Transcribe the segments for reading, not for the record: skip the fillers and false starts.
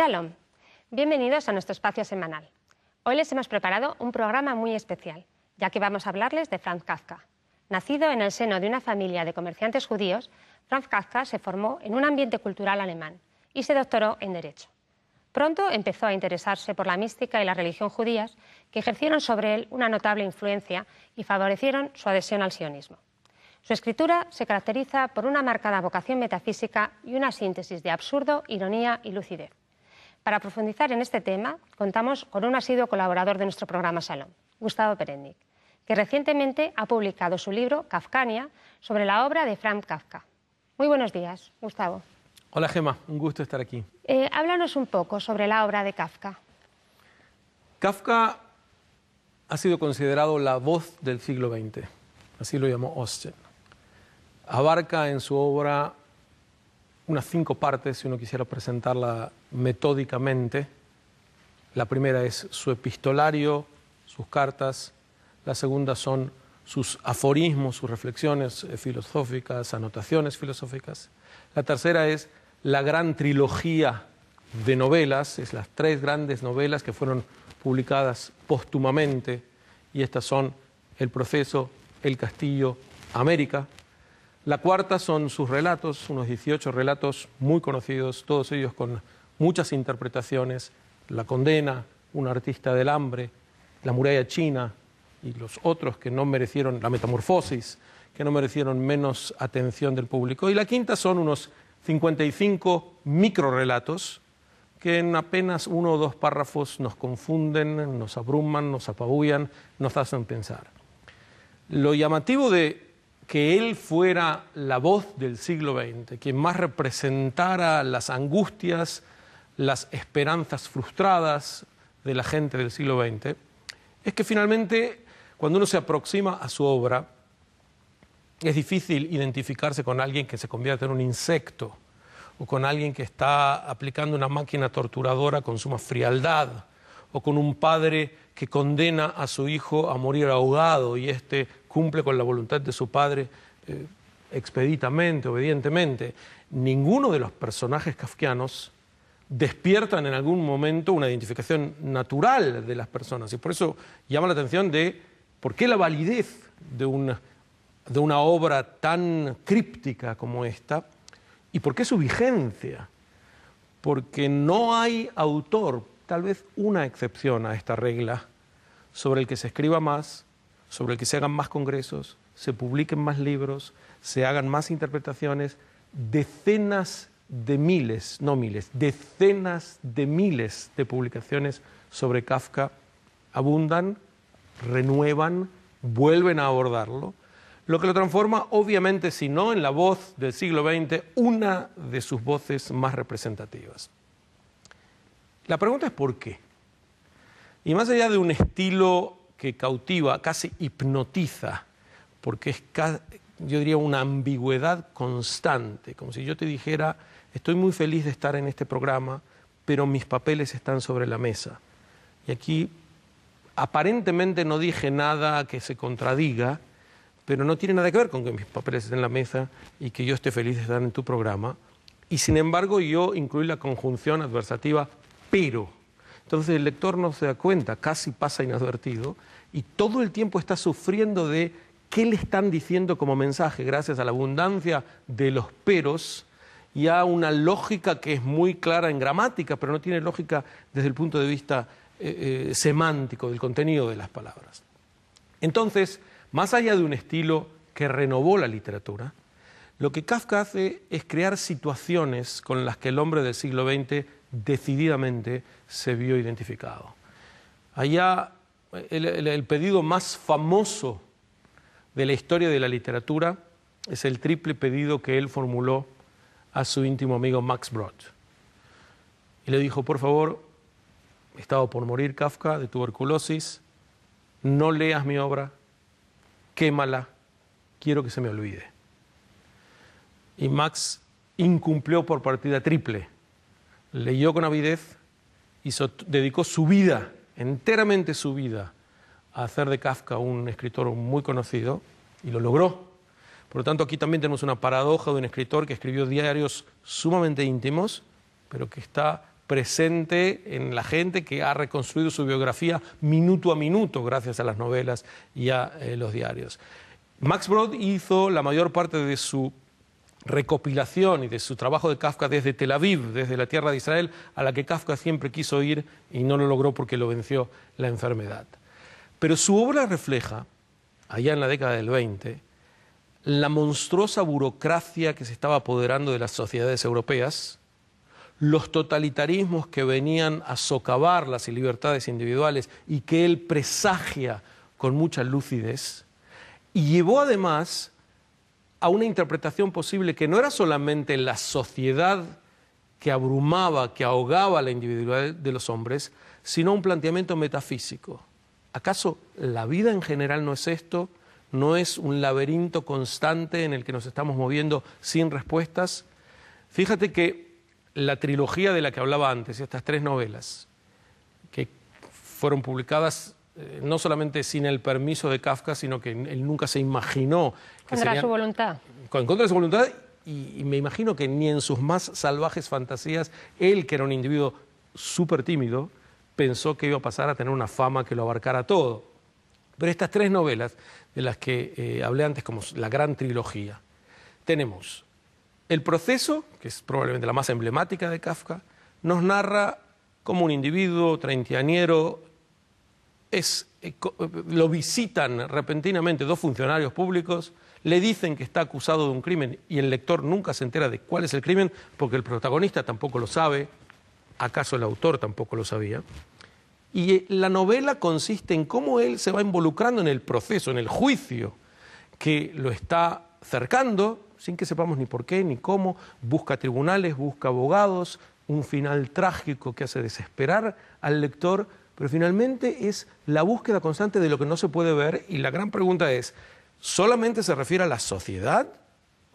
Shalom, bienvenidos a nuestro espacio semanal. Hoy les hemos preparado un programa muy especial, ya que vamos a hablarles de Franz Kafka. Nacido en el seno de una familia de comerciantes judíos, Franz Kafka se formó en un ambiente cultural alemán y se doctoró en Derecho. Pronto empezó a interesarse por la mística y la religión judías, que ejercieron sobre él una notable influencia y favorecieron su adhesión al sionismo. Su escritura se caracteriza por una marcada vocación metafísica y una síntesis de absurdo, ironía y lucidez. Para profundizar en este tema, contamos con un asiduo colaborador de nuestro programa Shalom, Gustavo Perendik, que recientemente ha publicado su libro Kafkania sobre la obra de Franz Kafka. Muy buenos días, Gustavo. Hola Gemma, un gusto estar aquí. Háblanos un poco sobre la obra de Kafka. Kafka ha sido considerado la voz del siglo XX, así lo llamó Austen. Abarca en su obra unas 5 partes, si uno quisiera presentarla metódicamente. La primera es su epistolario, sus cartas. La segunda son sus aforismos, sus reflexiones filosóficas, anotaciones filosóficas. La tercera es la gran trilogía de novelas, es las 3 grandes novelas que fueron publicadas póstumamente, y estas son El proceso, El castillo, América. La cuarta son sus relatos, unos 18 relatos muy conocidos, todos ellos con muchas interpretaciones: La condena, Un artista del hambre, La muralla china y los otros que no merecieron, La metamorfosis, que no merecieron menos atención del público. Y la quinta son unos 55 microrelatos que en apenas 1 o 2 párrafos nos confunden, nos abruman, nos apabullan, nos hacen pensar. Lo llamativo de que él fuera la voz del siglo XX, quien más representara las angustias, las esperanzas frustradas de la gente del siglo XX, es que finalmente, cuando uno se aproxima a su obra, es difícil identificarse con alguien que se convierte en un insecto, o con alguien que está aplicando una máquina torturadora con suma frialdad, o con un padre que condena a su hijo a morir ahogado y éste cumple con la voluntad de su padre expeditamente, obedientemente. Ninguno de los personajes kafkianos despiertan en algún momento una identificación natural de las personas, y por eso llama la atención de por qué la validez de una obra tan críptica como esta, y por qué su vigencia. Porque no hay autor, tal vez una excepción a esta regla, sobre el que se escriba más, sobre el que se hagan más congresos, se publiquen más libros, se hagan más interpretaciones. Decenas de miles, no miles, decenas de miles de publicaciones sobre Kafka abundan, renuevan, vuelven a abordarlo, lo que lo transforma, obviamente, si no en la voz del siglo XX, una de sus voces más representativas. La pregunta es ¿por qué? Y más allá de un estilo que cautiva, casi hipnotiza, porque es, yo diría, una ambigüedad constante, como si yo te dijera: estoy muy feliz de estar en este programa, pero mis papeles están sobre la mesa. Y aquí aparentemente no dije nada que se contradiga, pero no tiene nada que ver con que mis papeles estén en la mesa y que yo esté feliz de estar en tu programa. Y sin embargo yo incluí la conjunción adversativa pero. Entonces el lector no se da cuenta, casi pasa inadvertido, y todo el tiempo está sufriendo de qué le están diciendo como mensaje, gracias a la abundancia de los peros y a una lógica que es muy clara en gramática, pero no tiene lógica desde el punto de vista semántico del contenido de las palabras. Entonces, más allá de un estilo que renovó la literatura, lo que Kafka hace es crear situaciones con las que el hombre del siglo XX decididamente se vio identificado. Allá, el pedido más famoso de la historia de la literatura es el triple pedido que él formuló a su íntimo amigo Max Brod. Y le dijo: por favor, estaba por morir Kafka de tuberculosis, no leas mi obra, quémala, quiero que se me olvide. Y Max incumplió por partida triple. Leyó con avidez y dedicó su vida, enteramente su vida, a hacer de Kafka un escritor muy conocido, y lo logró. Por lo tanto, aquí también tenemos una paradoja de un escritor que escribió diarios sumamente íntimos, pero que está presente en la gente que ha reconstruido su biografía minuto a minuto gracias a las novelas y a los diarios. Max Brod hizo la mayor parte de su recopilación y de su trabajo de Kafka desde Tel Aviv, desde la tierra de Israel, a la que Kafka siempre quiso ir y no lo logró porque lo venció la enfermedad. Pero su obra refleja, allá en la década del 20, la monstruosa burocracia que se estaba apoderando de las sociedades europeas, los totalitarismos que venían a socavar las libertades individuales y que él presagia con mucha lucidez, y llevó además a una interpretación posible que no era solamente la sociedad que abrumaba, que ahogaba la individualidad de los hombres, sino un planteamiento metafísico. ¿Acaso la vida en general no es esto? ¿No es un laberinto constante en el que nos estamos moviendo sin respuestas? Fíjate que la trilogía de la que hablaba antes, estas 3 novelas, que fueron publicadas no solamente sin el permiso de Kafka, sino que él nunca se imaginó que contra su voluntad. En contra de su voluntad, y me imagino que ni en sus más salvajes fantasías, él, que era un individuo súper tímido, pensó que iba a pasar a tener una fama que lo abarcara todo. Pero estas 3 novelas, de las que hablé antes como la gran trilogía, tenemos El proceso, que es probablemente la más emblemática de Kafka, nos narra cómo un individuo treintañero lo visitan repentinamente 2 funcionarios públicos, le dicen que está acusado de un crimen y el lector nunca se entera de cuál es el crimen porque el protagonista tampoco lo sabe, acaso el autor tampoco lo sabía. Y la novela consiste en cómo él se va involucrando en el proceso, en el juicio que lo está cercando, sin que sepamos ni por qué ni cómo, busca tribunales, busca abogados, un final trágico que hace desesperar al lector, pero finalmente es la búsqueda constante de lo que no se puede ver, y la gran pregunta es, ¿solamente se refiere a la sociedad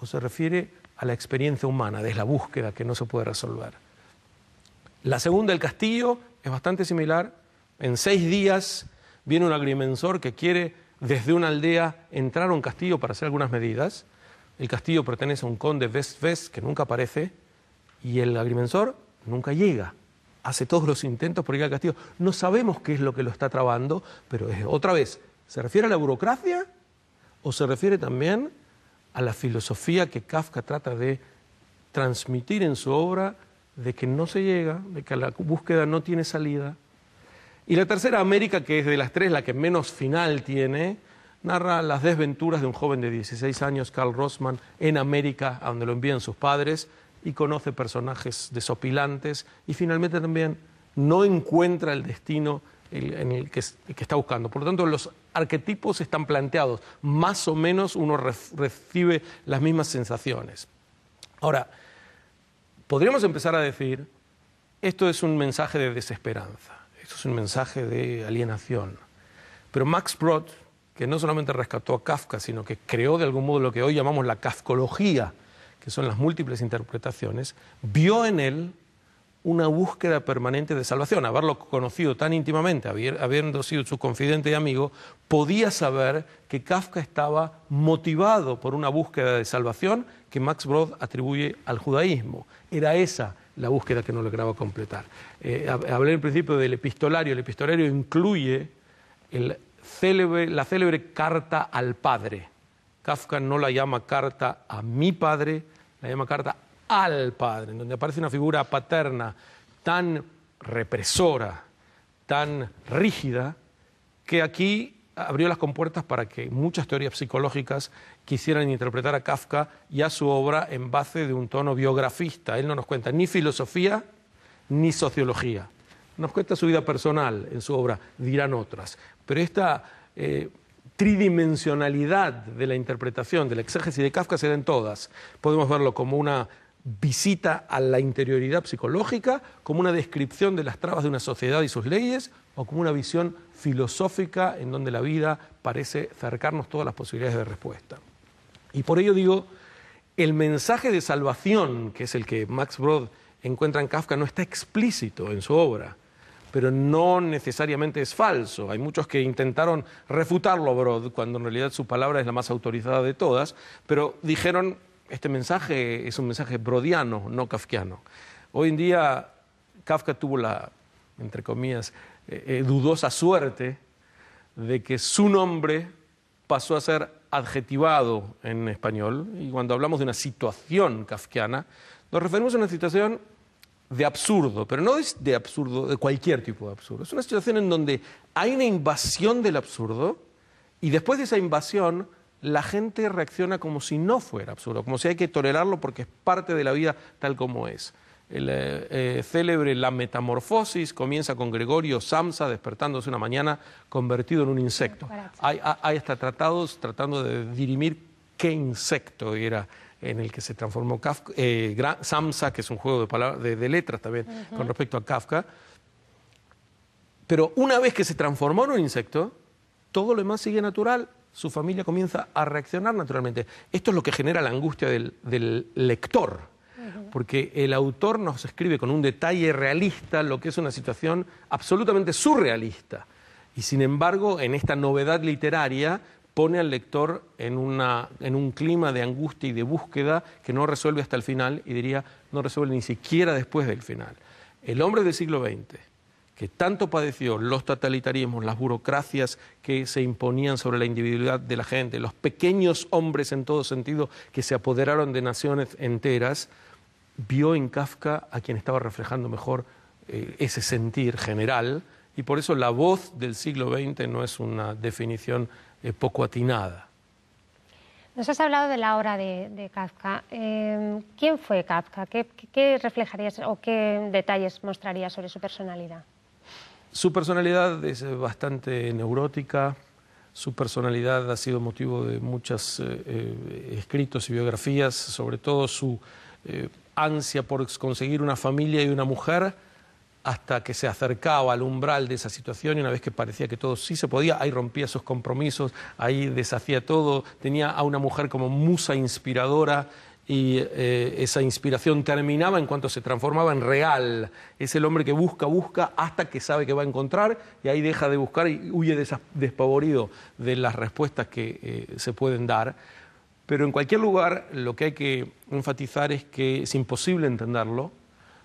o se refiere a la experiencia humana, de la búsqueda que no se puede resolver? La segunda, El castillo, es bastante similar. En 6 días viene un agrimensor que quiere desde una aldea entrar a un castillo para hacer algunas medidas. El castillo pertenece a un conde West-West que nunca aparece y el agrimensor nunca llega. Hace todos los intentos por llegar al castillo. No sabemos qué es lo que lo está trabando, pero otra vez, ¿se refiere a la burocracia o se refiere también a la filosofía que Kafka trata de transmitir en su obra, de que no se llega, de que la búsqueda no tiene salida? Y la tercera, América, que es de las 3 la que menos final tiene, narra las desventuras de un joven de 16 años, Karl Rossmann, en América, a donde lo envían sus padres, y conoce personajes desopilantes, y finalmente también no encuentra el destino en el que está buscando. Por lo tanto, los arquetipos están planteados, más o menos uno recibe las mismas sensaciones. Ahora, podríamos empezar a decir, esto es un mensaje de desesperanza, esto es un mensaje de alienación, pero Max Brod, que no solamente rescató a Kafka, sino que creó de algún modo lo que hoy llamamos la kafkología, que son las múltiples interpretaciones, vio en él una búsqueda permanente de salvación. Haberlo conocido tan íntimamente, habiendo sido su confidente y amigo, podía saber que Kafka estaba motivado por una búsqueda de salvación que Max Brod atribuye al judaísmo. Era esa la búsqueda que no lograba completar. Hablé al principio del epistolario. El epistolario incluye la célebre carta al padre. Kafka no la llama carta a mi padre, la llama carta al padre, en donde aparece una figura paterna tan represora, tan rígida, que aquí abrió las compuertas para que muchas teorías psicológicas quisieran interpretar a Kafka y a su obra en base de un tono biografista. Él no nos cuenta ni filosofía ni sociología. Nos cuenta su vida personal en su obra, dirán otras. Pero esta tridimensionalidad de la interpretación, de la exégesis de Kafka se da en todas. Podemos verlo como una visita a la interioridad psicológica, como una descripción de las trabas de una sociedad y sus leyes, o como una visión filosófica en donde la vida parece cercarnos todas las posibilidades de respuesta. Y por ello digo, el mensaje de salvación, que es el que Max Brod encuentra en Kafka, no está explícito en su obra, pero no necesariamente es falso. Hay muchos que intentaron refutarlo a Brod, cuando en realidad su palabra es la más autorizada de todas, pero dijeron, este mensaje es un mensaje brodiano, no kafkiano. Hoy en día Kafka tuvo la, entre comillas, dudosa suerte de que su nombre pasó a ser adjetivado en español, y cuando hablamos de una situación kafkiana, nos referimos a una situación de absurdo, pero no es de absurdo, de cualquier tipo de absurdo. Es una situación en donde hay una invasión del absurdo y después de esa invasión la gente reacciona como si no fuera absurdo, como si hay que tolerarlo porque es parte de la vida tal como es. El célebre La Metamorfosis comienza con Gregorio Samsa despertándose una mañana convertido en un insecto. Hay hasta tratados tratando de dirimir qué insecto era en el que se transformó Kafka, Samsa, que es un juego de palabras, de letras también con respecto a Kafka. Pero una vez que se transformó en un insecto, todo lo demás sigue natural, su familia comienza a reaccionar naturalmente. Esto es lo que genera la angustia del lector, porque el autor nos escribe con un detalle realista lo que es una situación absolutamente surrealista. Y sin embargo, en esta novedad literaria, pone al lector en un clima de angustia y de búsqueda que no resuelve hasta el final, y diría, no resuelve ni siquiera después del final. El hombre del siglo XX, que tanto padeció los totalitarismos, las burocracias que se imponían sobre la individualidad de la gente, los pequeños hombres en todo sentido que se apoderaron de naciones enteras, vio en Kafka a quien estaba reflejando mejor ese sentir general, y por eso la voz del siglo XX no es una definición poco atinada. Nos has hablado de la obra de Kafka. ¿Quién fue Kafka? ¿Qué reflejarías o qué detalles mostrarías sobre su personalidad? Su personalidad es bastante neurótica, su personalidad ha sido motivo de muchos escritos y biografías, sobre todo su ansia por conseguir una familia y una mujer, hasta que se acercaba al umbral de esa situación, y una vez que parecía que todo sí se podía, ahí rompía sus compromisos, ahí deshacía todo, tenía a una mujer como musa inspiradora, y esa inspiración terminaba en cuanto se transformaba en real. Es el hombre que busca hasta que sabe que va a encontrar, y ahí deja de buscar y huye despavorido de las respuestas que se pueden dar. Pero en cualquier lugar lo que hay que enfatizar es que es imposible entenderlo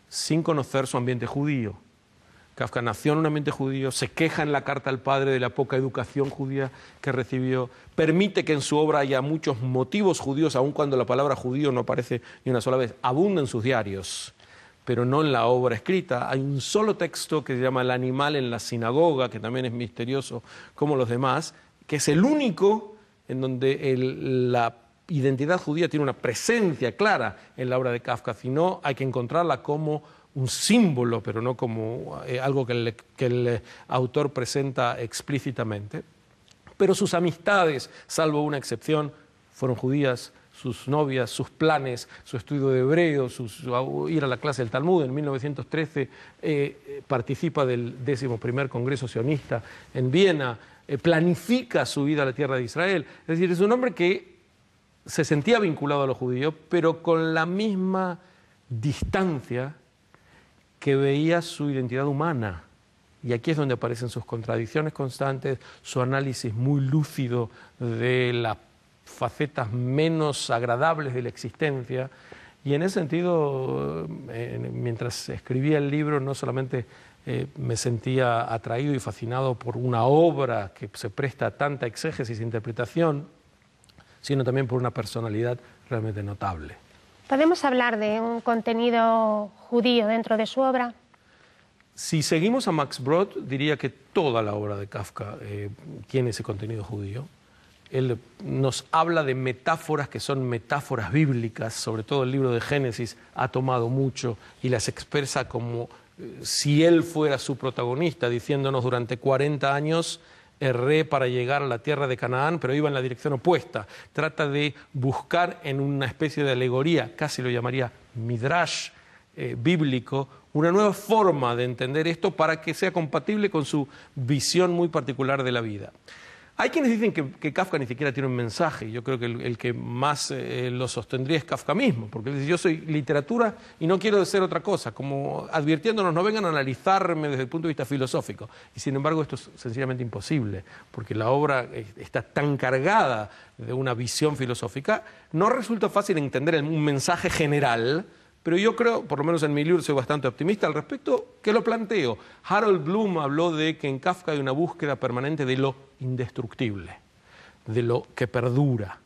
sin conocer su ambiente judío. Kafka nació en un ambiente judío, se queja en la carta al padre de la poca educación judía que recibió, permite que en su obra haya muchos motivos judíos, aun cuando la palabra judío no aparece ni una sola vez, abunda en sus diarios, pero no en la obra escrita. Hay un solo texto que se llama El animal en la sinagoga, que también es misterioso como los demás, que es el único en donde la identidad judía tiene una presencia clara en la obra de Kafka, sino hay que encontrarla como un símbolo, pero no como algo que el autor presenta explícitamente. Pero sus amistades, salvo una excepción, fueron judías, sus novias, sus planes, su estudio de hebreo, ir a la clase del Talmud. En 1913 participa del 11º Congreso Sionista en Viena, planifica su vida a la tierra de Israel. Es decir, es un hombre que se sentía vinculado a los judíos, pero con la misma distancia que veía su identidad humana. Y aquí es donde aparecen sus contradicciones constantes, su análisis muy lúcido de las facetas menos agradables de la existencia. Y en ese sentido, mientras escribía el libro, no solamente me sentía atraído y fascinado por una obra que se presta a tanta exégesis e interpretación, sino también por una personalidad realmente notable. ¿Podemos hablar de un contenido judío dentro de su obra? Si seguimos a Max Brod, diría que toda la obra de Kafka tiene ese contenido judío. Él nos habla de metáforas que son metáforas bíblicas, sobre todo el libro de Génesis ha tomado mucho y las expresa como si él fuera su protagonista, diciéndonos durante 40 años erré para llegar a la tierra de Canaán, pero iba en la dirección opuesta. Trata de buscar en una especie de alegoría, casi lo llamaría midrash bíblico, una nueva forma de entender esto para que sea compatible con su visión muy particular de la vida. Hay quienes dicen que Kafka ni siquiera tiene un mensaje. Yo creo que el que más lo sostendría es Kafka mismo, porque él dice, yo soy literatura y no quiero ser otra cosa, como advirtiéndonos, no vengan a analizarme desde el punto de vista filosófico. Y sin embargo esto es sencillamente imposible, porque la obra está tan cargada de una visión filosófica, no resulta fácil entender un mensaje general Pero yo creo, por lo menos en mi libro soy bastante optimista al respecto, que lo planteo. Harold Bloom habló de que en Kafka hay una búsqueda permanente de lo indestructible, de lo que perdura.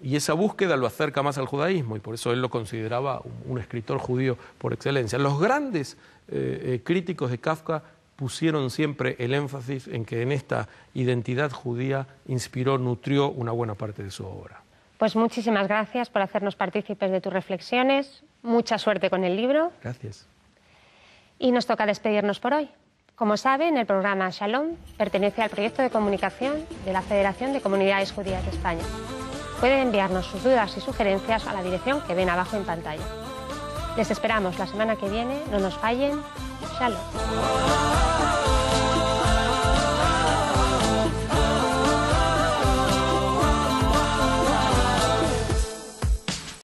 Y esa búsqueda lo acerca más al judaísmo, y por eso él lo consideraba un escritor judío por excelencia. Los grandes críticos de Kafka pusieron siempre el énfasis en que en esta identidad judía inspiró, nutrió una buena parte de su obra. Pues muchísimas gracias por hacernos partícipes de tus reflexiones. Mucha suerte con el libro. Gracias. Y nos toca despedirnos por hoy. Como saben, el programa Shalom pertenece al proyecto de comunicación de la Federación de Comunidades Judías de España. Pueden enviarnos sus dudas y sugerencias a la dirección que ven abajo en pantalla. Les esperamos la semana que viene. No nos fallen. Shalom.